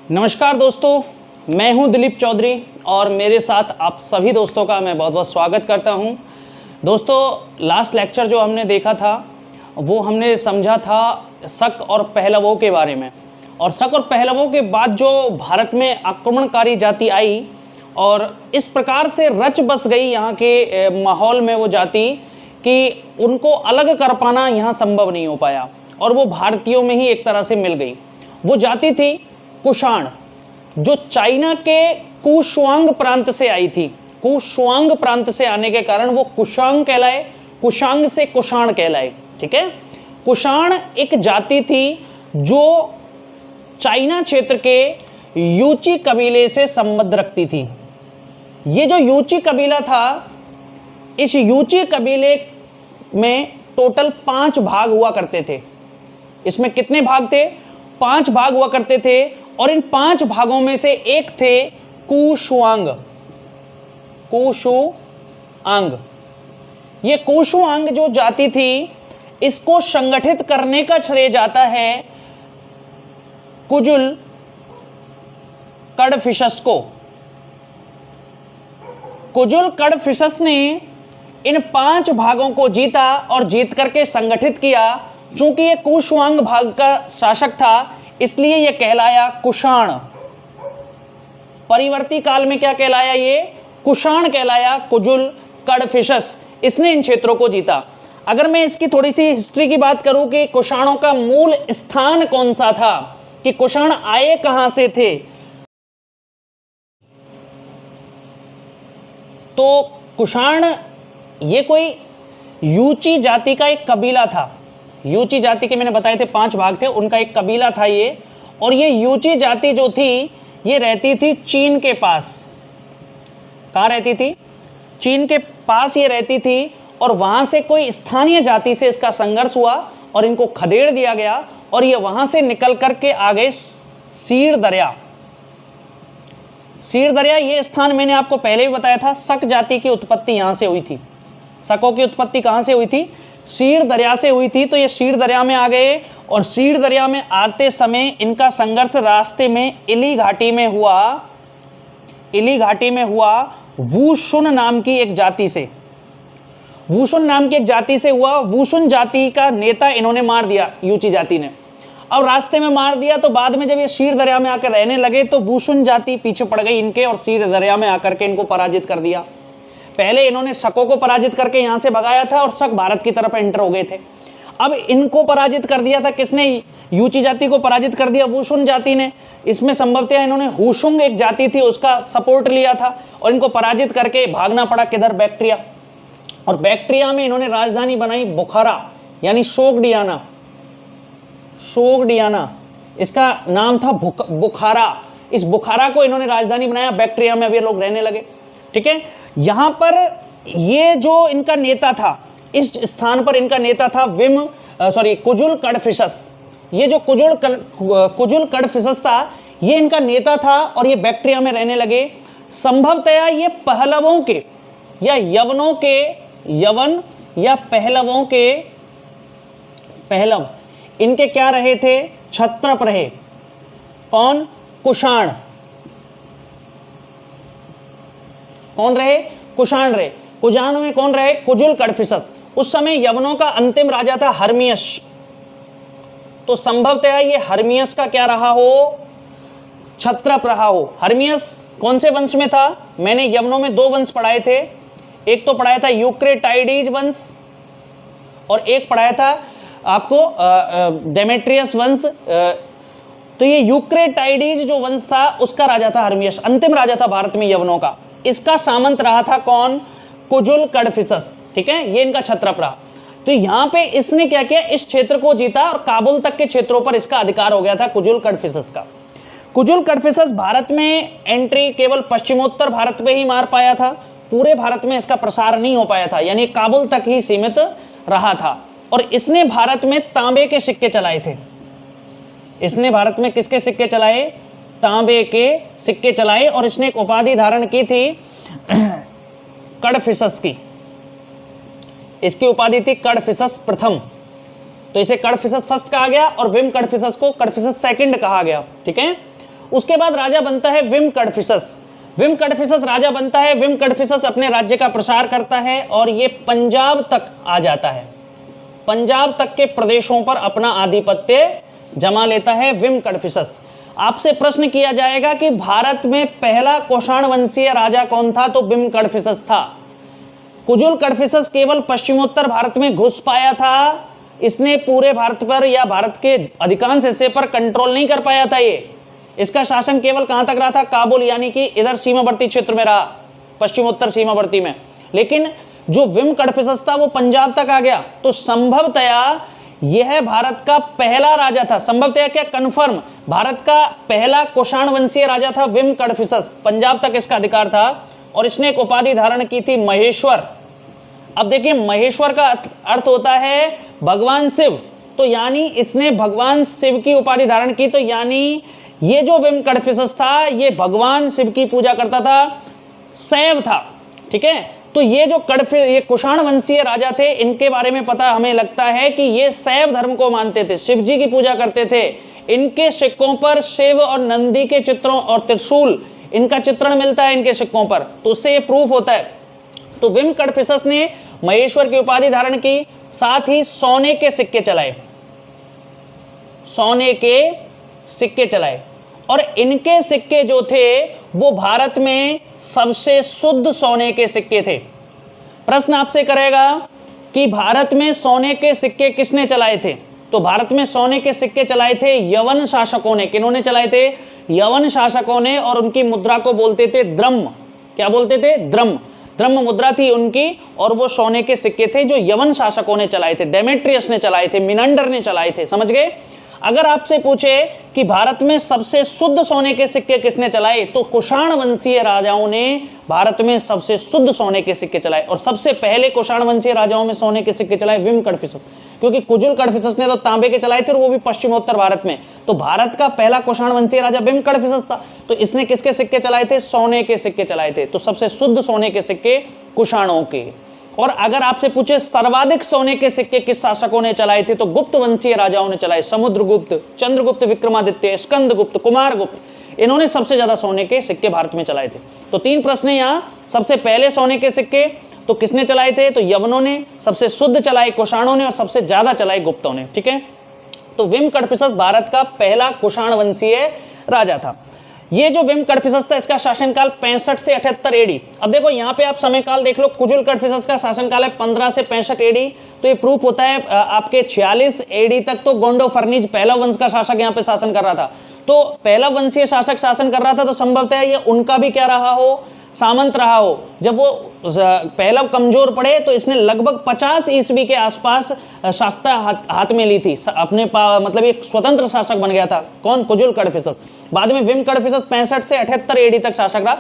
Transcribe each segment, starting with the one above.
नमस्कार दोस्तों, मैं हूं दिलीप चौधरी और मेरे साथ आप सभी दोस्तों का मैं बहुत बहुत स्वागत करता हूं। दोस्तों, लास्ट लेक्चर जो हमने देखा था वो हमने समझा था शक और पहलवों के बारे में। और शक और पहलवों के बाद जो भारत में आक्रमणकारी जाति आई और इस प्रकार से रच बस गई यहाँ के माहौल में वो जाति कि उनको अलग कर पाना यहाँ संभव नहीं हो पाया और वो भारतीयों में ही एक तरह से मिल गई। वो जाति थी कुषाण, जो चाइना के कुशवांग प्रांत से आई थी। कुशवांग प्रांत से आने के कारण वो कुषांग कहलाए, कुषांग से कुषाण कहलाए। ठीक है, कुषाण एक जाति थी जो चाइना क्षेत्र के यूची कबीले से संबंध रखती थी। ये जो यूची कबीला था, इस यूची कबीले में टोटल 5 भाग हुआ करते थे। इसमें कितने भाग थे? 5 भाग हुआ करते थे और इन 5 भागों में से एक थे कुशवांग। कुशवांग, ये कुशवांग जो जाति थी, इसको संगठित करने का श्रेय जाता है कुजुल कडफिशस को। कुजुल कडफिशस ने इन 5 भागों को जीता और जीत करके संगठित किया। चूंकि ये कुशवांग भाग का शासक था, इसलिए यह कहलाया कुषाण। परिवर्ती काल में क्या कहलाया? ये कुषाण कहलाया, कुजुल कडफिशस। इसने इन क्षेत्रों को जीता। अगर मैं इसकी थोड़ी सी हिस्ट्री की बात करूं कि कुषाणों का मूल स्थान कौन सा था, कि कुषाण आए कहां से थे, तो कुषाण ये कोई यूची जाति का एक कबीला था। यूची जाति के मैंने बताए थे 5 भाग थे, उनका एक कबीला था ये। और ये यूची जाति जो थी, ये रहती थी चीन के पास। कहाँ रहती थी? चीन के पास ये रहती थी। और वहां से कोई स्थानीय जाति से इसका संघर्ष हुआ और इनको खदेड़ दिया गया और ये वहां से निकल करके आ गए सीर दरिया। सीर दरिया ये स्थान मैंने आपको पहले भी बताया था। शक जाति की उत्पत्ति यहां से हुई थी। शकों की उत्पत्ति कहां से हुई थी? सीर दरिया से हुई थी। तो ये सीर दरिया में आ गए और सीर दरिया में आते समय इनका संघर्ष रास्ते में इली घाटी में हुआ। इली घाटी में हुआ वुशुन नाम की एक जाति से। वुशुन नाम की एक जाति से हुआ। वुशुन जाति का नेता इन्होंने मार दिया, यूची जाति ने। अब रास्ते में मार दिया तो बाद में जब ये सीर दरिया में आकर रहने लगे तो वुशुन जाति पीछे पड़ गई इनके और सीर दरिया में आकर के इनको पराजित कर दिया। पहले इन्होंने शकों को पराजित करके यहां से भगाया था और शक भारत की तरफ एंटर हो गए थे। अब इनको पराजित कर दिया था किसने? यूची जाति को पराजित कर दिया वुशुन जाति ने। इसमें संभवतः इन्होंने हुशुंग एक जाति थी उसका सपोर्ट लिया था और इनको पराजित करके भागना पड़ा किधर? बैक्ट्रिया। और बैक्ट्रिया में इन्होंने राजधानी बनाई बुखारा, यानी सोगडियाना। सोगडियाना इसका नाम था बुखारा। इस बुखारा को इन्होंने राजधानी बनाया। बैक्ट्रिया में अभी लोग रहने लगे। ठीक है, यहां पर ये जो इनका नेता था, इस स्थान पर इनका नेता था कुजुल कडफिशस। ये जो कुजुल कडफिशस था, ये इनका नेता था और ये बैक्ट्रिया में रहने लगे। संभवतया ये पहलवों के या यवनों के, यवन या पहलवों के, पहलव इनके क्या रहे थे? छत्रप रहे। कौन? कुषाण। कौन रहे? कुषाण रहे। कुषाण में कौन रहे? कुजुल कडफिशस। उस समय यवनों का अंतिम राजा था हर्मियस। तो संभवतः ये हर्मियस का क्या रहा हो? छत्रप रहा हो। हर्मियस कौन से वंश में था? मैंने यवनों में 2 वंश पढ़ाए थे। एक तो पढ़ाया था यूक्रेटाइडीज वंश और एक पढ़ाया था आपको डेमेट्रियस वंश। तो ये यूक्रेटाइडीज जो वंश था उसका राजा था हर्मियस, अंतिम राजा था भारत में यवनों का। इसका सामंत रहा था कौन? कुजुल कडफिशस। ठीक है, ये इनका छत्रप रहा। तो यहां पे इसने क्या किया? इस क्षेत्र को जीता और काबुल तक के क्षेत्रों पर इसका अधिकार हो गया था कुजुल कडफिशस का। कुजुल कडफिशस भारत में एंट्री केवल पश्चिमोत्तर भारत में ही मार पाया था। पूरे भारत में इसका प्रसार नहीं हो पाया था, यानी काबुल तक ही सीमित रहा था। और इसने भारत में तांबे के सिक्के चलाए थे। इसने भारत में किसके सिक्के चलाए? तांबे के सिक्के चलाए। और इसने एक उपाधि धारण की थी कडफिशस की। इसकी उपाधि थी कडफिशस प्रथम। तो इसे कडफिशस फर्स्ट कहा गया और विम कडफिशस को कडफिशस सेकंड कहा गया। ठीक है, उसके बाद राजा बनता है विम कडफिसस। विम कडफिसस राजा बनता है। विम कडफिसस अपने राज्य का प्रसार करता है और ये पंजाब तक आ जाता है, पंजाब तक के प्रदेशों पर अपना आधिपत्य जमा लेता है विम कडफिसस। आपसे प्रश्न किया जाएगा कि भारत में पहला कुषाण वंशीय राजा कौन था, तो विम कडफिसस था। कुजुल कडफिसस केवल पश्चिमोत्तर भारत में घुस पाया था, इसने पूरे भारत पर या भारत के अधिकांश हिस्से पर कंट्रोल नहीं कर पाया था। ये इसका शासन केवल कहां तक रहा था, काबुल, यानी कि इधर सीमावर्ती क्षेत्र में रहा, पश्चिमोत्तर सीमावर्ती में। लेकिन जो विम कडफिसस था वो पंजाब तक आ गया। तो संभवतया यह भारत का पहला राजा था, संभवतया क्या कंफर्म, भारत का पहला कुषाण वंशीय राजा था विम कडफिसस। पंजाब तक इसका अधिकार था और इसने एक उपाधि धारण की थी महेश्वर। अब देखिए महेश्वर का अर्थ होता है भगवान शिव, तो यानी इसने भगवान शिव की उपाधि धारण की। तो यानी ये जो विम कडफिसस था ये भगवान शिव की पूजा करता था, शैव था, ठीक है। तो ये जो ये कुषाण वंशीय राजा थे, इनके बारे में पता हमें लगता है कि ये शैव धर्म को मानते थे, शिव जी की पूजा करते थे। इनके सिक्कों पर शिव और नंदी के चित्रों और त्रिशूल इनका चित्रण मिलता है इनके सिक्कों पर, तो उससे ये प्रूफ होता है। तो विम कडफिसस ने महेश्वर की उपाधि धारण की, साथ ही सोने के सिक्के चलाए, सोने के सिक्के चलाए। और इनके सिक्के जो थे वो भारत में सबसे शुद्ध सोने के सिक्के थे। प्रश्न आपसे करेगा कि भारत में सोने के सिक्के किसने चलाए थे, तो भारत में सोने के सिक्के चलाए थे यवन शासकों ने। किन्होंने चलाए थे, यवन शासकों ने, और उनकी मुद्रा को बोलते थे द्रम। क्या बोलते थे, द्रम। द्रम मुद्रा थी उनकी, और वो सोने के सिक्के थे जो यवन शासकों ने चलाए थे, डेमेट्रियस ने चलाए थे, मिनंडर ने चलाए थे, समझ गए। अगर आपसे पूछे कि भारत में सबसे शुद्ध सोने के सिक्के किसने चलाए, तो कुषाण वंशीय राजाओं ने भारत में सबसे शुद्ध सोने के सिक्के चलाए। और सबसे पहले कुषाण वंशीय राजाओं में सोने के सिक्के चलाए विम कडफिसस, क्योंकि कुजुल कडफिसस ने तो तांबे के चलाए थे और वो भी पश्चिमोत्तर भारत में। तो भारत का पहला कुषाण वंशीय राजा विम कडफिसस था, तो इसने किसके सिक्के चलाए थे, सोने के सिक्के चलाए थे। तो सबसे शुद्ध सोने के सिक्के कुषाणों के। और अगर आपसे पूछे सर्वाधिक सोने के सिक्के किस शासकों ने चलाए थे, तो गुप्त वंशीय राजाओं ने चलाए, समुद्रगुप्त, चंद्रगुप्त, विक्रमादित्य, स्कंदगुप्त, कुमारगुप्त, इन्होंने सबसे ज्यादा सोने के सिक्के भारत में चलाए थे। तो तीन प्रश्न यहाँ, सबसे पहले सोने के सिक्के तो किसने चलाए थे, तो यवनों ने, सबसे शुद्ध चलाए कुषाणों ने, और सबसे ज्यादा चलाए गुप्तों ने, ठीक है। तो विम कडफिसस भारत का पहला कुषाण वंशीय राजा था। ये जो विम कडफिसस था इसका शासनकाल 65 से 78 एडी। अब देखो यहाँ पे आप समय काल देख लो, कुजुल कडफिसस का शासनकाल है 15 से 65 एडी, तो ये प्रूफ होता है आपके 46 एडी तक तो गोंडो फर्निज पहला वंश का शासक यहाँ पे शासन कर रहा था। तो पहला वंशीय शासक शासन कर रहा था, तो संभवतः ये उनका भी क्या रहा हो, सामंत रहा हो। जब वो पहला कमजोर पड़े तो इसने लगभग 50 ईस्वी के आसपास शासता हाथ में ली थी, अपने मतलब एक स्वतंत्र शासक बन गया था। कौन, कुजुल कडफिसस। बाद में विम कडफिसस 65 से 78 एडी तक शासक रहा।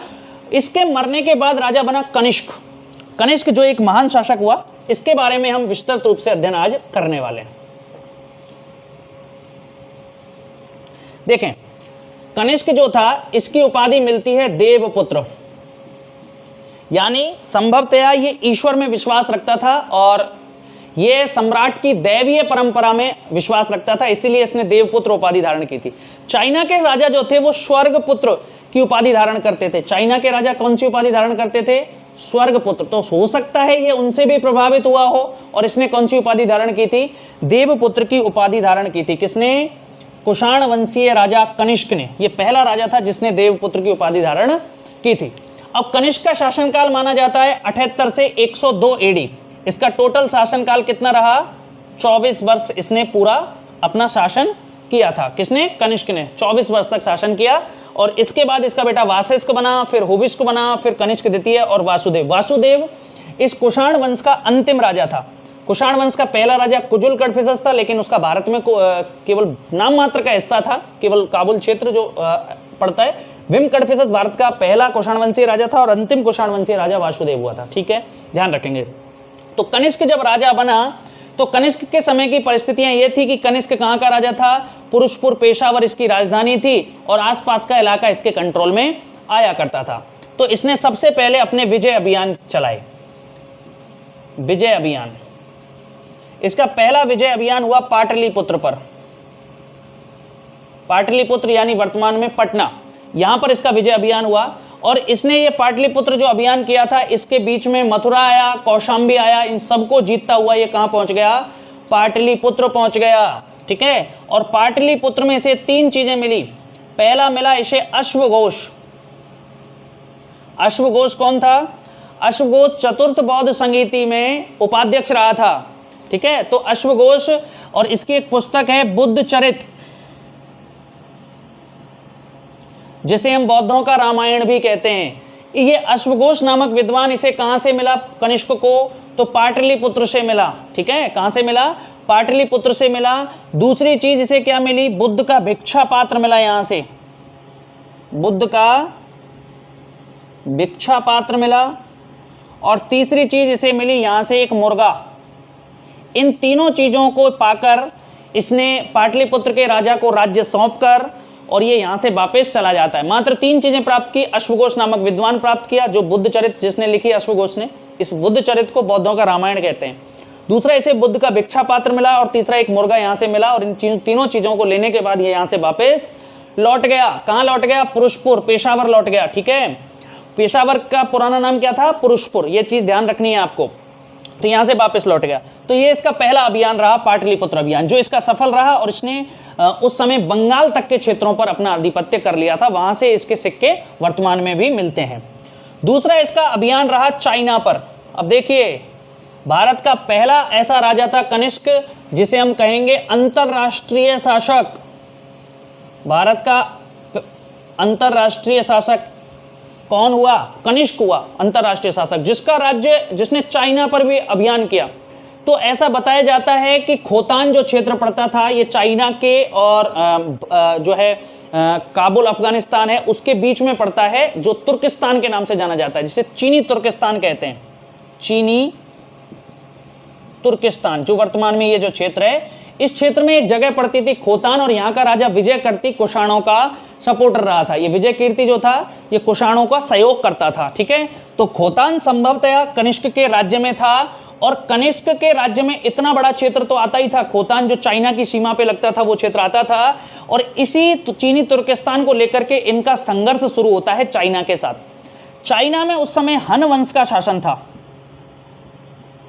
इसके मरने के बाद राजा बना कनिष्क। कनिष्क जो एक महान शासक हुआ, इसके बारे में हम विस्तृत रूप से अध्ययन आज करने वाले हैं। देखें, कनिष्क जो था इसकी उपाधि मिलती है देवपुत्र, यानी संभवतया ये ईश्वर में विश्वास रखता था और ये सम्राट की दैवीय परंपरा में विश्वास रखता था, इसीलिए इसने देवपुत्र उपाधि धारण की थी। चाइना के राजा जो थे वो स्वर्गपुत्र की उपाधि धारण करते थे। चाइना के राजा कौन सी उपाधि धारण करते थे, स्वर्गपुत्र। तो हो सकता है ये उनसे भी प्रभावित हुआ हो और इसने कौन सी उपाधि धारण की थी, देवपुत्र की उपाधि धारण की थी। किसने, कुषाण वंशीय राजा कनिष्क ने। यह पहला राजा था जिसने देवपुत्र की उपाधि धारण की थी। अब कनिष्क का शासनकाल माना जाता है 78 से 102 एडी। इसका टोटल शासनकाल कितना रहा, 24 वर्ष इसने पूरा अपना शासन किया था। किसने, कनिष्क ने 24 वर्ष तक शासन किया। और इसके बाद इसका बेटा वासिष्ठ बना, फिर हुविष्ठ बना, फिर कनिष्क द्वितीय और वासुदेव। वासुदेव इस कुषाण वंश का अंतिम राजा था। कुषाण वंश का पहला राजा कुजुल कडफिसस था, लेकिन उसका भारत में केवल नाम मात्र का हिस्सा था, केवल काबुल क्षेत्र जो पड़ता है। विम कडफिसस भारत का पहला कुषाण वंशीय राजा था और अंतिम कुषाण वंशीय राजा वासुदेव हुआ था, ठीक है, ध्यान रखेंगे। तो कनिष्क जब राजा बना तो कनिष्क के समय की परिस्थितियां ये थी कि कनिष्क कहाँ का राजा था, पुरुषपुर पेशावर इसकी राजधानी थी और आसपास का इलाका इसके कंट्रोल में आया करता था। तो इसने सबसे पहले अपने विजय अभियान चलाए। विजय अभियान, इसका पहला विजय अभियान हुआ पाटलिपुत्र पर। पाटलिपुत्र यानी वर्तमान में पटना, यहाँ पर इसका विजय अभियान हुआ। और इसने ये पाटलिपुत्र जो अभियान किया था, इसके बीच में मथुरा आया, कौशाम्बी आया, इन सबको जीतता हुआ ये कहाँ पहुंच गया? पाटलिपुत्र पहुंच गया। ठीक है, और पाटलिपुत्र में इसे 3 चीजें मिली। पहला मिला इसे अश्वघोष। अश्वघोष कौन था? अश्वघोष चतुर्थ बौद्ध संगीति में उपाध्यक्ष रहा था। ठीक है, तो अश्वघोष, और इसकी एक पुस्तक है बुद्ध चरित, जिसे हम बौद्धों का रामायण भी कहते हैं। ये अश्वघोष नामक विद्वान, इसे कहां से मिला कनिष्क को? तो पाटलिपुत्र से मिला। ठीक है, कहां से मिला? पाटलिपुत्र से मिला। दूसरी चीज इसे क्या मिली? बुद्ध का भिक्षा पात्र मिला, यहां से बुद्ध का भिक्षा पात्र मिला। और तीसरी चीज इसे मिली यहां से एक मुर्गा। इन तीनों चीजों को पाकर इसने पाटलिपुत्र के राजा को राज्य सौंपकर और ये यहां से वापस चला जाता है। मात्र 3 चीजें प्राप्त की। अश्वघोष नामक विद्वान प्राप्त किया, जो बुद्ध चरित जिसने लिखी अश्वघोष ने, इस बुद्ध चरित को बौद्धों का रामायण कहते हैं। दूसरा, इसे बुद्ध का भिक्षा पात्र मिला, और तीसरा एक मुर्गा यहां से मिला। और इन तीनों चीजों को लेने के बाद ये यहां से वापस लौट गया। कहां लौट गया? पुरुषपुर, पेशावर लौट गया। ठीक है, पेशावर का पुराना नाम क्या था? पुरुषपुर। ये चीज ध्यान रखनी है आपको। तो यहां से वापस लौट गया। तो ये इसका पहला अभियान रहा, पाटलिपुत्र अभियान, जो इसका सफल रहा। और इसने उस समय बंगाल तक के क्षेत्रों पर अपना आधिपत्य कर लिया था। वहां से इसके सिक्के वर्तमान में भी मिलते हैं। दूसरा इसका अभियान रहा चाइना पर। अब देखिए, भारत का पहला ऐसा राजा था कनिष्क, जिसे हम कहेंगे अंतरराष्ट्रीय शासक। भारत का अंतरराष्ट्रीय शासक कौन हुआ? कनिष्क हुआ अंतरराष्ट्रीय शासक, जिसने चाइना पर भी अभियान किया। तो ऐसा बताया जाता है कि खोतान जो क्षेत्र पड़ता था, ये चाइना के और जो है काबुल अफगानिस्तान है, उसके बीच में पड़ता है, जो तुर्किस्तान के नाम से जाना जाता है, जिसे चीनी तुर्किस्तान कहते हैं। चीनी तुर्किस्तान, जो वर्तमान में ये जो क्षेत्र है, इस क्षेत्र में एक जगह पड़ती थी खोतान, और यहाँ का राजा विजय कीर्ति कुषाणों का सपोर्टर रहा था। ये विजय कीर्ति जो था, ये कुषाणों का सहयोग करता था। ठीक है, तो खोतान संभवतः कनिष्क के राज्य में था, और कनिष्क के राज्य में इतना बड़ा क्षेत्र तो आता ही था। खोतान जो चाइना की सीमा पे लगता था, वो क्षेत्र आता था। और इसी चीनी तुर्किस्तान को लेकर के इनका संघर्ष शुरू होता है चाइना के साथ। चाइना में उस समय हन वंश का शासन था।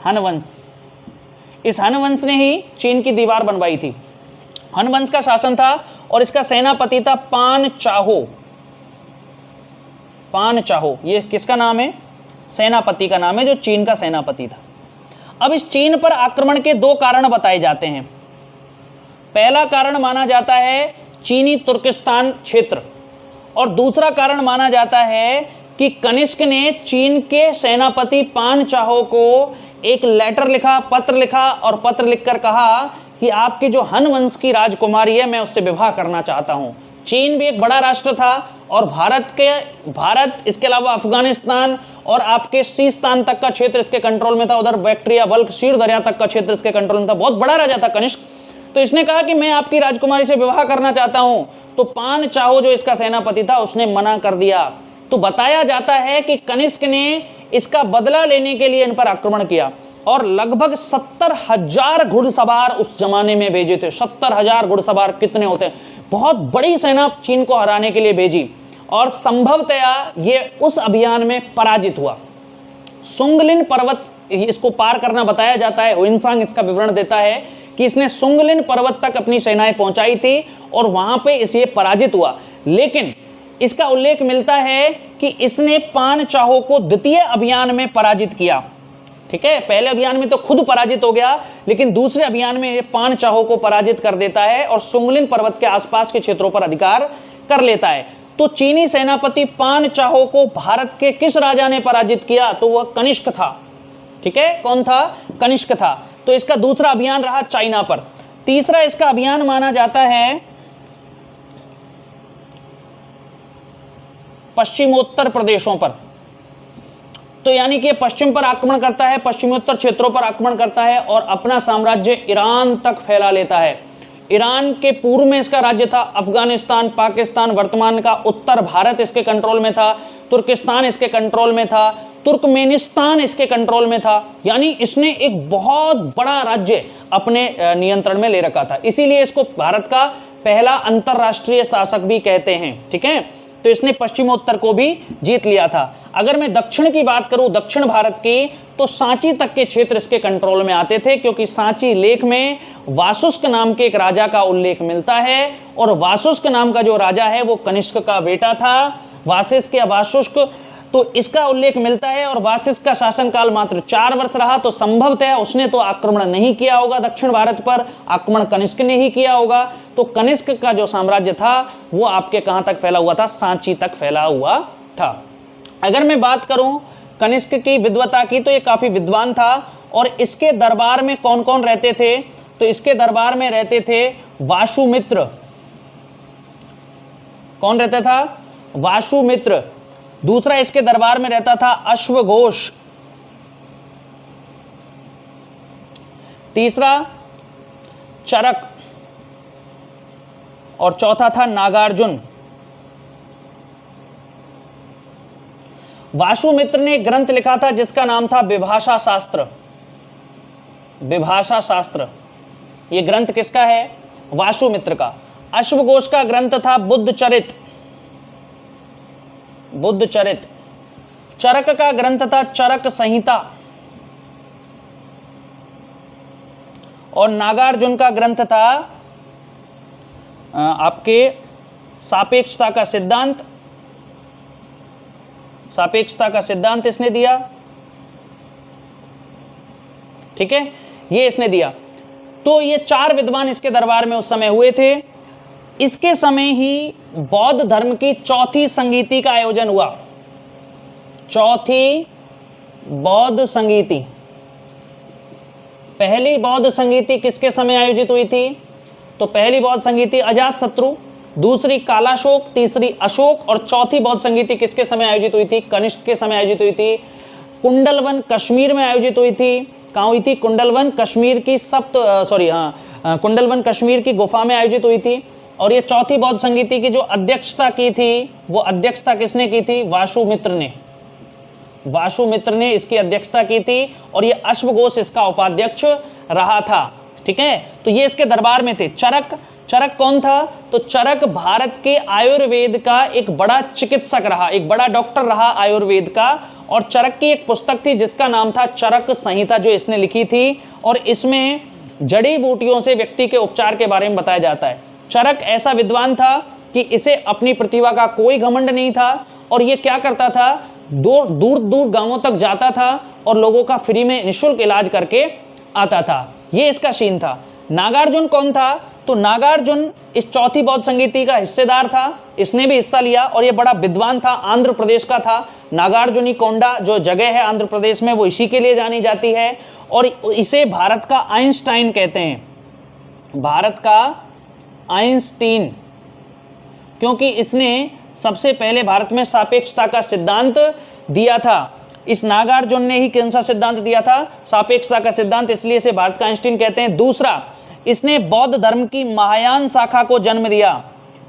हन वंश, इस हन वंश ने ही चीन की दीवार बनवाई थी। हन वंश का शासन था, और इसका सेनापति था पान चाहो। पान चाहो, ये किसका नाम है? सेनापति का नाम है, जो चीन का सेनापति था। अब इस चीन पर आक्रमण के 2 कारण बताए जाते हैं। पहला कारण माना जाता है चीनी तुर्किस्तान क्षेत्र, और दूसरा कारण माना जाता है कि कनिष्क ने चीन के सेनापति पान चाहो को एक लेटर लिखा, पत्र लिखा, और पत्र लिखकर कहा कि आपकी जो हन वंश की राजकुमारी है, मैं उससे विवाह करना चाहता हूं। चीन भी एक बड़ा राष्ट्र था, और भारत इसके अलावा अफगानिस्तान और आपके सीस्तान तक का क्षेत्र इसके कंट्रोल में था। उधर बैक्ट्रिया, बल्क, शीर दरिया तक का क्षेत्र इसके कंट्रोल में था। बहुत बड़ा राजा था कनिष्क। तो इसने कहा कि मैं आपकी राजकुमारी से विवाह करना चाहता हूं। तो पान चाहो जो इसका सेनापति था, उसने मना कर दिया। तो बताया जाता है कि कनिष्क ने इसका बदला लेने के लिए इन पर आक्रमण किया, और लगभग 70,000 घुड़सवार उस जमाने में भेजे थे। 70,000 घुड़सवार कितने होते हैं? बहुत बड़ी सेना चीन को हराने के लिए भेजी, और संभवतया ये उस अभियान में पराजित हुआ। सुंगलिन पर्वत इसको पार करना बताया जाता है। हुइनसांग इसका विवरण देता है कि इसने सुंगलिन पर्वत तक अपनी सेनाएं पहुंचाई थी, और वहां पे इसे पराजित हुआ। लेकिन इसका उल्लेख मिलता है कि इसने पान चाहो को द्वितीय अभियान में पराजित किया। ठीक है, पहले अभियान में तो खुद पराजित हो गया, लेकिन दूसरे अभियान में ये पान चाहो को पराजित कर देता है, और सुंगलिन पर्वत के आसपास के क्षेत्रों पर अधिकार कर लेता है। तो चीनी सेनापति पान चाहो को भारत के किस राजा ने पराजित किया? तो वह कनिष्क था। ठीक है, कौन था? कनिष्क था। तो इसका दूसरा अभियान रहा चाइना पर। तीसरा इसका अभियान माना जाता है पश्चिमोत्तर प्रदेशों पर। तो यानी कि पश्चिम पर आक्रमण करता है, पश्चिमोत्तर क्षेत्रों पर आक्रमण करता है, और अपना साम्राज्य ईरान तक फैला लेता है। ईरान के पूर्व में इसका राज्य था, अफगानिस्तान, पाकिस्तान, वर्तमान का उत्तर भारत इसके कंट्रोल में था, तुर्किस्तान इसके कंट्रोल में था, तुर्कमेनिस्तान इसके कंट्रोल में था। यानी इसने एक बहुत बड़ा राज्य अपने नियंत्रण में ले रखा था। इसीलिए इसको भारत का पहला अंतरराष्ट्रीय शासक भी कहते हैं। ठीक है, तो इसने पश्चिमोत्तर को भी जीत लिया था। अगर मैं दक्षिण की बात करूं, दक्षिण भारत की, तो सांची तक के क्षेत्र इसके कंट्रोल में आते थे, क्योंकि सांची लेख में वासुस्क नाम के एक राजा का उल्लेख मिलता है, और वासुस्क नाम का जो राजा है वो कनिष्क का बेटा था। वासिष्क या वासुस्क, तो इसका उल्लेख मिलता है। और वासिष्क का शासनकाल मात्र 4 वर्ष रहा, तो संभवतः उसने तो आक्रमण नहीं किया होगा दक्षिण भारत पर, आक्रमण कनिष्क ने ही किया होगा। तो कनिष्क का जो साम्राज्य था वो आपके कहां तक फैला हुआ था? सांची तक फैला हुआ था। अगर मैं बात करूं कनिष्क की विद्वता की, तो ये काफी विद्वान था। और इसके दरबार में कौन कौन रहते थे? तो इसके दरबार में रहते थे वासुमित्र। कौन रहता था? वासुमित्र। दूसरा इसके दरबार में रहता था अश्वघोष। तीसरा चरक, और चौथा था नागार्जुन। वासुमित्र ने एक ग्रंथ लिखा था जिसका नाम था विभाषा शास्त्र। विभाषा शास्त्र, यह ग्रंथ किसका है? वासुमित्र का। अश्वघोष का ग्रंथ था बुद्धचरित। बुद्धचरित। चरक का ग्रंथ था चरक संहिता। और नागार्जुन का ग्रंथ था आपके सापेक्षता का सिद्धांत। सापेक्षता का सिद्धांत इसने दिया। ठीक है, ये इसने दिया। तो ये 4 विद्वान इसके दरबार में उस समय हुए थे। इसके समय ही बौद्ध धर्म की चौथी संगीति का आयोजन हुआ। चौथी बौद्ध संगीति। पहली बौद्ध संगीति किसके समय आयोजित हुई थी? तो पहली बौद्ध संगीति अजातशत्रु, दूसरी कालाशोक, तीसरी अशोक, और चौथी बौद्ध संगीति किसके समय आयोजित हुई थी? कनिष्क के समय आयोजित हुई थी। कुंडलवन कश्मीर में आयोजित हुई थी। कहाँ हुई थी? कुंडलवन कश्मीर की कुंडलवन कश्मीर की गुफा में आयोजित हुई थी। और ये चौथी बौद्ध संगीति की जो अध्यक्षता की थी, वो अध्यक्षता किसने की थी? वासुमित्र ने। वासुमित्र ने इसकी अध्यक्षता की थी, और ये अश्वघोष इसका उपाध्यक्ष रहा था। ठीक है, तो ये इसके दरबार में थे। चरक, चरक कौन था? तो चरक भारत के आयुर्वेद का एक बड़ा चिकित्सक रहा, एक बड़ा डॉक्टर रहा आयुर्वेद का। और चरक की एक पुस्तक थी जिसका नाम था चरक संहिता, जो इसने लिखी थी, और इसमें जड़ी बूटियों से व्यक्ति के उपचार के बारे में बताया जाता है। चरक ऐसा विद्वान था कि इसे अपनी प्रतिभा का कोई घमंड नहीं था, और ये क्या करता था? दूर दूर गांवों तक जाता था और लोगों का फ्री में निःशुल्क इलाज करके आता था। ये इसका सीन था। नागार्जुन कौन था? तो नागार्जुन इस चौथी बौद्ध संगीति का हिस्सेदार था, इसने भी हिस्सा लिया, और ये बड़ा विद्वान था। आंध्र प्रदेश का था। नागार्जुनी कोंडा जो जगह है आंध्र प्रदेश में, वो इसी के लिए जानी जाती है, और इसे भारत का आइंस्टाइन कहते हैं। भारत का आइंस्टीन, क्योंकि इसने सबसे पहले भारत में सापेक्षता का सिद्धांत दिया था। इस नागार्जुन ने ही कौन सा सिद्धांत दिया था? सापेक्षता का सिद्धांत, इसलिए इसे भारत का आइंस्टीन कहते हैं। दूसरा, इसने बौद्ध धर्म की महायान शाखा को जन्म दिया।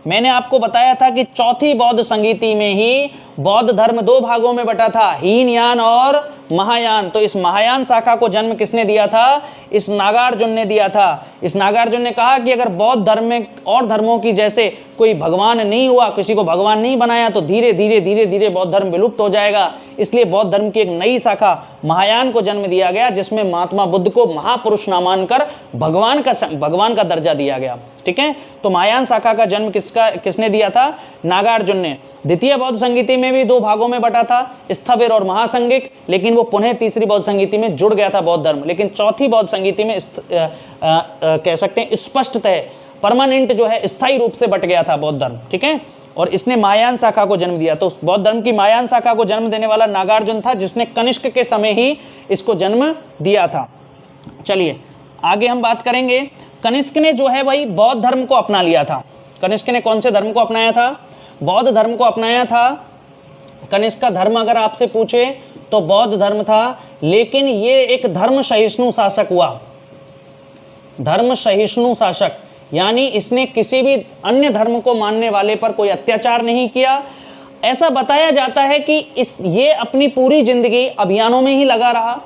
मैंने आपको बताया था कि चौथी बौद्ध संगीति में ही बौद्ध धर्म 2 भागों में बटा था, हीनयान और महायान। तो इस महायान शाखा को जन्म किसने दिया था? इस नागार्जुन ने दिया था। इस नागार्जुन ने कहा कि अगर बौद्ध धर्म में और धर्मों की जैसे कोई भगवान नहीं हुआ, किसी को भगवान नहीं बनाया, तो धीरे धीरे बौद्ध धर्म विलुप्त हो जाएगा। इसलिए बौद्ध धर्म की एक नई शाखा महायान को जन्म दिया गया, जिसमें महात्मा बुद्ध को महापुरुष ना मानकर भगवान का दर्जा दिया गया। ठीक है, तो महायान शाखा का जन्म किसने दिया था? नागार्जुन ने। द्वितीय बौद्ध संगीति में भी 2 भागों में बटा था, स्थविर और महासंगिक, लेकिन वो पुनः तीसरी बौद्ध संगीति में जुड़ गया था बौद्ध धर्म। लेकिन चौथी बौद्ध संगीति में कह सकते हैं स्पष्टतः परमानेंट जो है स्थायी रूप से बट गया था बौद्ध धर्म। ठीक है, और इसने महायान शाखा को जन्म दिया। तो बौद्ध धर्म की महायान शाखा को जन्म देने वाला नागार्जुन था, जिसने कनिष्क के समय ही इसको जन्म दिया था। चलिए आगे हम बात करेंगे। कनिष्क ने जो है भाई बौद्ध धर्म को अपना लिया था। कनिष्क ने कौन से धर्म को अपनाया था? बौद्ध धर्म को अपनाया था। कनिष्क का धर्म अगर आपसे पूछे तो बौद्ध धर्म था, लेकिन ये एक धर्म सहिष्णु शासक हुआ। धर्म सहिष्णु शासक, यानी इसने किसी भी अन्य धर्म को मानने वाले पर कोई अत्याचार नहीं किया। ऐसा बताया जाता है कि ये अपनी पूरी जिंदगी अभियानों में ही लगा रहा,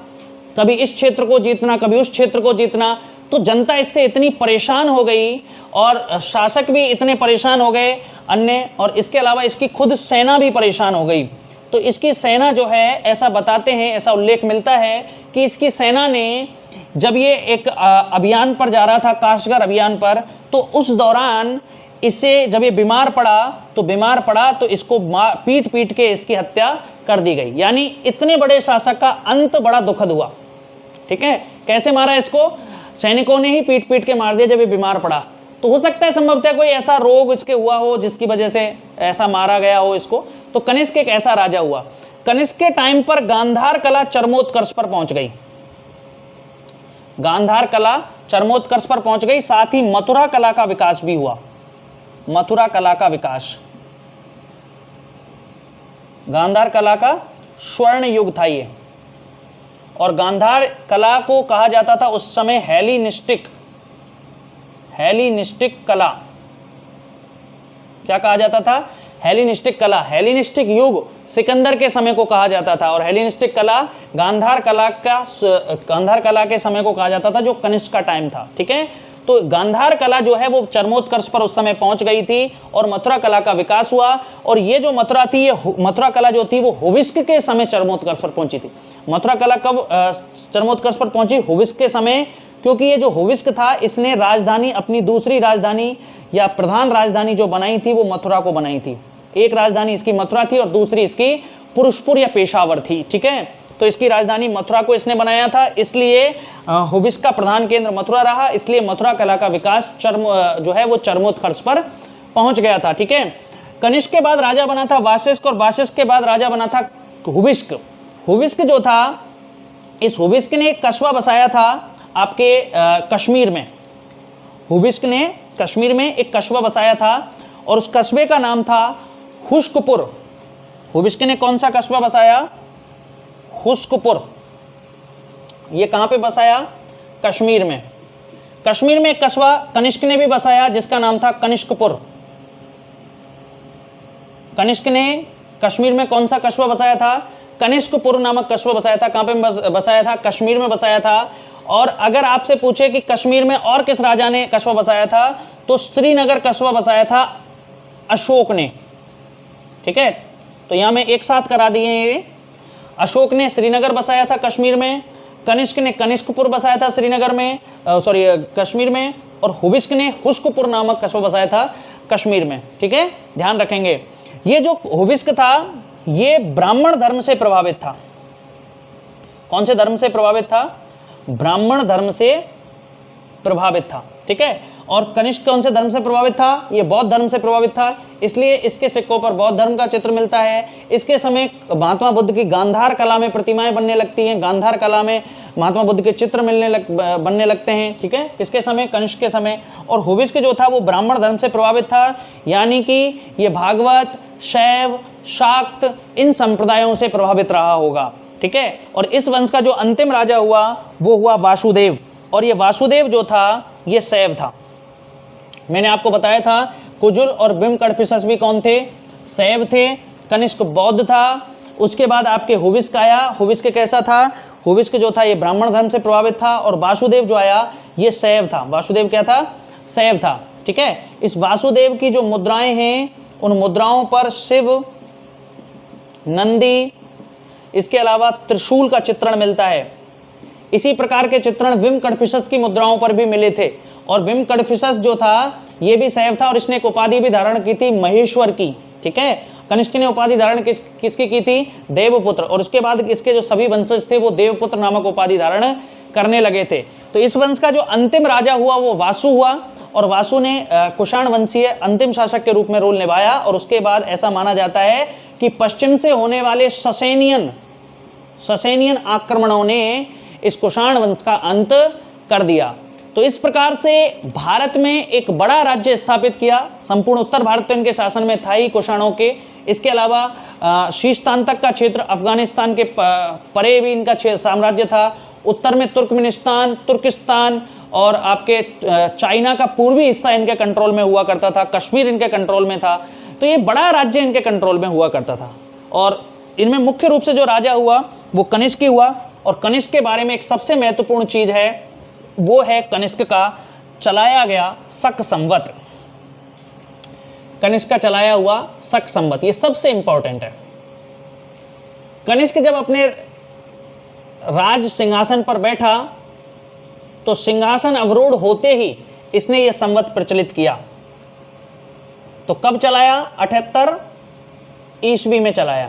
कभी इस क्षेत्र को जीतना, कभी उस क्षेत्र को जीतना। तो जनता इससे इतनी परेशान हो गई और शासक भी इतने परेशान हो गए अन्य, और इसके अलावा इसकी खुद सेना भी परेशान हो गई। तो इसकी सेना जो है, ऐसा बताते हैं, ऐसा उल्लेख मिलता है कि इसकी सेना ने जब ये एक अभियान पर जा रहा था, काशगर अभियान पर, तो उस दौरान इसे जब ये बीमार पड़ा तो इसको पीट पीट के इसकी हत्या कर दी गई। यानी इतने बड़े शासक का अंत बड़ा दुखद हुआ। ठीक है, कैसे मारा इसको? सैनिकों ने ही पीट पीट के मार दिया जब ये बीमार पड़ा। तो हो सकता है संभवतः कोई ऐसा रोग इसके हुआ हो जिसकी वजह से ऐसा मारा गया हो इसको। तो कनिष्क एक ऐसा राजा हुआ। कनिष्क के टाइम पर गांधार कला चरमोत्कर्ष पर पहुंच गई। गांधार कला चरमोत्कर्ष पर पहुंच गई, साथ ही मथुरा कला का विकास भी हुआ। मथुरा कला का विकास, गांधार कला का स्वर्ण युग था ये। और गांधार कला को कहा जाता था उस समय हेलिनिस्टिक कला। क्या कहा जाता था? हेलिनिस्टिक कला। हेलिनिस्टिक युग सिकंदर के समय को कहा जाता था, और हेलिनिस्टिक कला गांधार कला के समय को कहा जाता था, जो कनिष्क का टाइम था। ठीक है, तो गांधार कला जो है वो चरमोत्कर्ष पर उस समय पहुंच गई थी और मथुरा कला का विकास हुआ। और ये जो मथुरा थी, ये मथुरा कला जो थी वो हुविस्क के समय चरमोत्कर्ष पर पहुंची थी। मथुरा कला कब चरमोत्कर्ष पर पहुंची? हुविस्क के समय, क्योंकि ये जो हुविस्क था इसने राजधानी, अपनी दूसरी राजधानी या प्रधान राजधानी जो बनाई थी वो मथुरा को बनाई थी। एक राजधानी इसकी मथुरा थी और दूसरी इसकी पुरुषपुर या पेशावर थी। ठीक है, तो इसकी राजधानी मथुरा को इसने बनाया था, इसलिए हुविस्क का प्रधान केंद्र मथुरा रहा, इसलिए मथुरा कला का विकास जो है वो चरमोत्कर्ष पर पहुंच गया था। ठीक है, कनिष्क के बाद राजा बना था वाशिष्ठ, और वाशिष्ठ के बाद राजा बना था हुविस्क। हुविस्क जो था, इस हुविस्क ने एक कस्बा बसाया था आपके कश्मीर में। हुविस्क ने कश्मीर में एक कस्बा बसाया था और उस कस्बे का नाम था हुश्कपुर। हुविस्क ने कौन सा कस्बा बसाया? हुश्कपुर। ये कहाँ पे बसाया? कश्मीर में। कश्मीर में एक कस्बा कनिष्क ने भी बसाया जिसका नाम था कनिष्कपुर। कनिष्क ने कश्मीर में कौन सा कस्बा बसाया था? कनिष्कपुर नामक कस्बा बसाया था। कहाँ पे बसाया था? कश्मीर में बसाया था। और अगर आपसे पूछे कि कश्मीर में और किस राजा ने कस्बा बसाया था, तो श्रीनगर कस्बा बसाया था अशोक ने। ठीक है, तो यहां में एक साथ करा दिए ये। अशोक ने श्रीनगर बसाया था कश्मीर में, कनिष्क ने कनिष्कपुर बसाया था श्रीनगर में, कश्मीर में, और हुविस्क ने हुश्कपुर नामक कस्बा बसाया था कश्मीर में। ठीक है, ध्यान रखेंगे। ये जो हुविस्क था ये ब्राह्मण धर्म से प्रभावित था। कौन से धर्म से प्रभावित था? ब्राह्मण धर्म से प्रभावित था। ठीक है, और कनिष्क कौन से धर्म से प्रभावित था? ये बौद्ध धर्म से प्रभावित था, इसलिए इसके सिक्कों पर बौद्ध धर्म का चित्र मिलता है। इसके समय महात्मा बुद्ध की गांधार कला में प्रतिमाएं बनने लगती हैं, गांधार कला में महात्मा बुद्ध के चित्र बनने लगते हैं। ठीक है, किसके समय? कनिष्क के समय। और हुविस्क जो था वो ब्राह्मण धर्म से प्रभावित था, यानी कि ये भागवत, शैव, शाक्त इन संप्रदायों से प्रभावित रहा होगा। ठीक है, और इस वंश का जो अंतिम राजा हुआ वो हुआ वासुदेव। और ये वासुदेव जो था ये शैव था। मैंने आपको बताया था कुजुल और बिम कडफिसस भी कौन थे? शैव थे। कनिष्क बौद्ध था। उसके बाद आपके हुविस्क आया। हुविस्क कैसा था? हुविस्क जो था ये ब्राह्मण धर्म से प्रभावित था, और वासुदेव जो आया ये शैव था। वासुदेव क्या था? शैव था। ठीक है, इस वासुदेव की जो मुद्राएं हैं उन मुद्राओं पर शिव, नंदी, इसके अलावा त्रिशूल का चित्रण मिलता है। इसी प्रकार के चित्रण विम कडफिसस की मुद्राओं पर भी मिले थे। और विम कडफिसस जो था ये भी शैव था, और इसने एक उपाधि भी धारण की थी महेश्वर की। ठीक है, कनिष्क ने उपाधि धारण किसकी की थी? देवपुत्र। और उसके बाद इसके जो सभी वंशज थे वो देवपुत्र नामक उपाधि धारण करने लगे थे। तो इस वंश का जो अंतिम राजा हुआ वो वासु हुआ, और वासु ने कुषाण वंशीय अंतिम शासक के रूप में रोल निभाया। और उसके बाद ऐसा माना जाता है कि पश्चिम से होने वाले ससेनियन आक्रमणों ने इस कुषाण वंश का अंत कर दिया। तो इस प्रकार से भारत में एक बड़ा राज्य स्थापित किया। संपूर्ण उत्तर भारत तो इनके शासन में था ही कुषाणों के। इसके अलावा शीर्षस्थान तक का क्षेत्र अफगानिस्तान के परे भी इनका साम्राज्य था। उत्तर में तुर्कमेनिस्तान, तुर्किस्तान और आपके चाइना का पूर्वी हिस्सा इनके कंट्रोल में हुआ करता था। कश्मीर इनके कंट्रोल में था। तो ये बड़ा राज्य इनके कंट्रोल में हुआ करता था। और इनमें मुख्य रूप से जो राजा हुआ वो कनिष्क ही हुआ। और कनिष्क के बारे में एक सबसे महत्वपूर्ण चीज़ है वो है कनिष्क का चलाया गया शक संवत, कनिष्क का चलाया हुआ शक संवत, ये सबसे इंपॉर्टेंट है। कनिष्क जब अपने राज सिंहासन पर बैठा तो सिंहासन अवरूढ़ होते ही इसने यह संवत प्रचलित किया। तो कब चलाया? 78 ईस्वी में चलाया।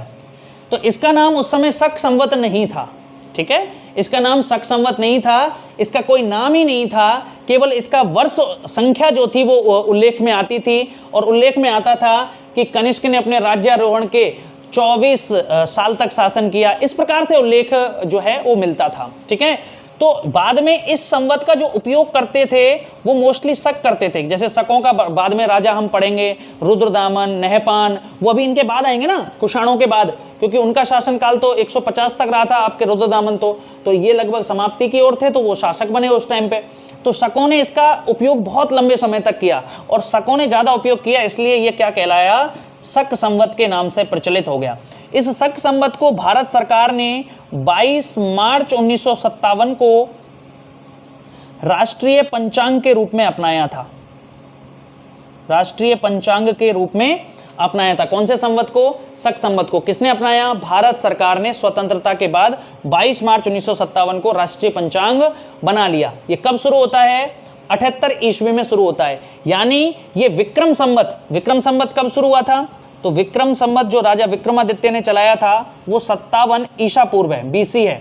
तो इसका नाम उस समय शक संवत नहीं था, ठीक है, इसका नाम शक संवत नहीं था, इसका कोई नाम ही नहीं था, केवल इसका वर्ष संख्या जो थी वो उल्लेख में आती थी, और उल्लेख में आता था कि कनिष्क ने अपने राज्यारोहण के 24 साल तक शासन किया, इस प्रकार से उल्लेख जो है वो मिलता था, ठीक है। तो बाद में इस संवत का जो उपयोग करते थे वो मोस्टली शक करते थे, जैसे शकों का बाद में राजा हम पढ़ेंगे, रुद्रदामन, नहपान, वो अभी इनके बाद आएंगे ना, कुषाणों के बाद, क्योंकि उनका शासनकाल तो 150 तक रहा था, आपके रुद्रदामन तो ये लगभग समाप्ति की ओर थे, तो वो शासक बने उस टाइम पे। तो शकों ने इसका उपयोग बहुत लंबे समय तक किया, और शकों ने ज्यादा उपयोग किया, इसलिए ये क्या कहलाया? शक संवत के नाम से प्रचलित हो गया। इस शक संवत को भारत सरकार ने 22 मार्च 1957 को राष्ट्रीय पंचांग के रूप में अपनाया था, राष्ट्रीय पंचांग के रूप में अपनाया था। कौन से संवत को? शक संवत को। किसने अपनाया? भारत सरकार ने स्वतंत्रता के बाद 22 मार्च 1957 को राष्ट्रीय पंचांग बना लिया। ये कब शुरू होता है? 78 ईस्वी में शुरू होता है, यानी ये विक्रम संवत कब शुरू हुआ था? तो विक्रम संवत जो राजा विक्रमादित्य ने चलाया था वो 57 ईसा पूर्व है, बीसी है।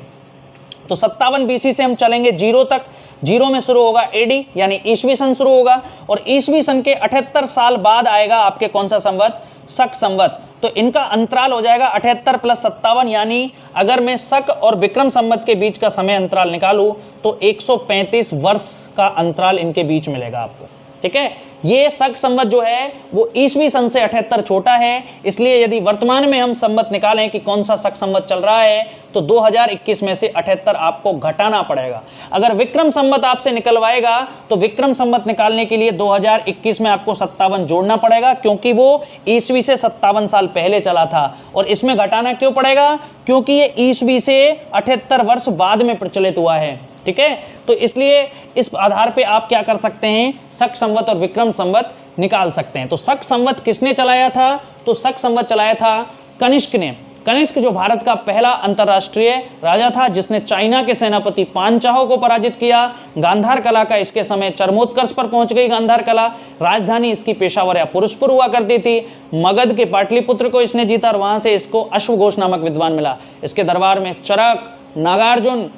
तो 57 बीसी से हम चलेंगे 0 तक, 0 में शुरू होगा एडी यानी ईस्वी सन शुरू होगा, और ईस्वी सन के 78 साल बाद आएगा आपके कौन सा संवत? शक संवत। तो इनका अंतराल हो जाएगा 78 + 57, यानी अगर मैं शक और विक्रम संवत के बीच का समय अंतराल निकालूं तो 135 वर्ष का अंतराल इनके बीच मिलेगा आपको, ठीक है। ये शक संवत जो है वो ईस्वी सन से 78 छोटा है, इसलिए यदि वर्तमान में हम संवत निकालें कि कौन सा शक संवत चल रहा है तो 2021 में से 78 आपको घटाना पड़ेगा। अगर विक्रम संवत आपसे निकलवाएगा तो विक्रम संवत निकालने के लिए 2021 में आपको 57 जोड़ना पड़ेगा, क्योंकि वो ईस्वी से 57 साल पहले चला था। और इसमें घटाना क्यों पड़ेगा? क्योंकि ये ईस्वी से 78 वर्ष बाद में प्रचलित हुआ है, ठीक है। तो इसलिए इस आधार पे आप क्या कर सकते हैं? शक संवत और विक्रम संवत निकाल सकते हैं। तो शक संवत किसने चलाया था? तो शक संवत चलाया था कनिष्क ने। कनिष्क जो भारत का पहला अंतरराष्ट्रीय राजा था, जिसने चाइना के सेनापति पांचाहो को पराजित किया। गांधार कला का इसके समय चरमोत्कर्ष पर पहुंच गई गांधार कला। राजधानी इसकी पेशावर या पुरुषपुर हुआ करती थी। मगध के पाटलिपुत्र को इसने जीता और वहां से इसको अश्वघोष नामक विद्वान मिला। इसके दरबार में चरक, नागार्जुन,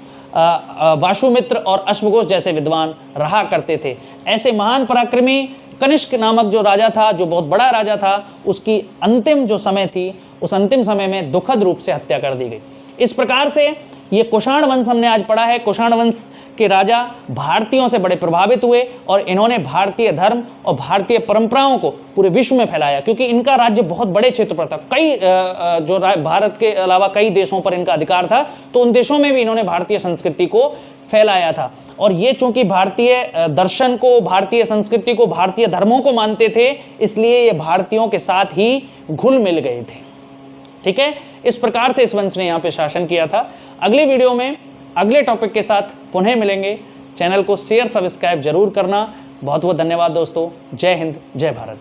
वासुमित्र और अश्वघोष जैसे विद्वान रहा करते थे। ऐसे महान पराक्रमी कनिष्क नामक जो राजा था, जो बहुत बड़ा राजा था, उसकी अंतिम जो समय थी, उस अंतिम समय में दुखद रूप से हत्या कर दी गई। इस प्रकार से ये कुषाण वंश हमने आज पढ़ा है। कुषाण वंश के राजा भारतीयों से बड़े प्रभावित हुए और इन्होंने भारतीय धर्म और भारतीय परंपराओं को पूरे विश्व में फैलाया, क्योंकि इनका राज्य बहुत बड़े क्षेत्र पर था। कई जो भारत के अलावा कई देशों पर इनका अधिकार था, तो उन देशों में भी इन्होंने भारतीय संस्कृति को फैलाया था। और ये चूंकि भारतीय दर्शन को, भारतीय संस्कृति को, भारतीय धर्मों को मानते थे, इसलिए ये भारतीयों के साथ ही घुल मिल गए थे, ठीक है। इस प्रकार से इस वंश ने यहाँ पे शासन किया था। अगले वीडियो में अगले टॉपिक के साथ पुनः मिलेंगे। चैनल को शेयर, सब्सक्राइब जरूर करना। बहुत बहुत धन्यवाद दोस्तों। जय हिंद, जय भारत।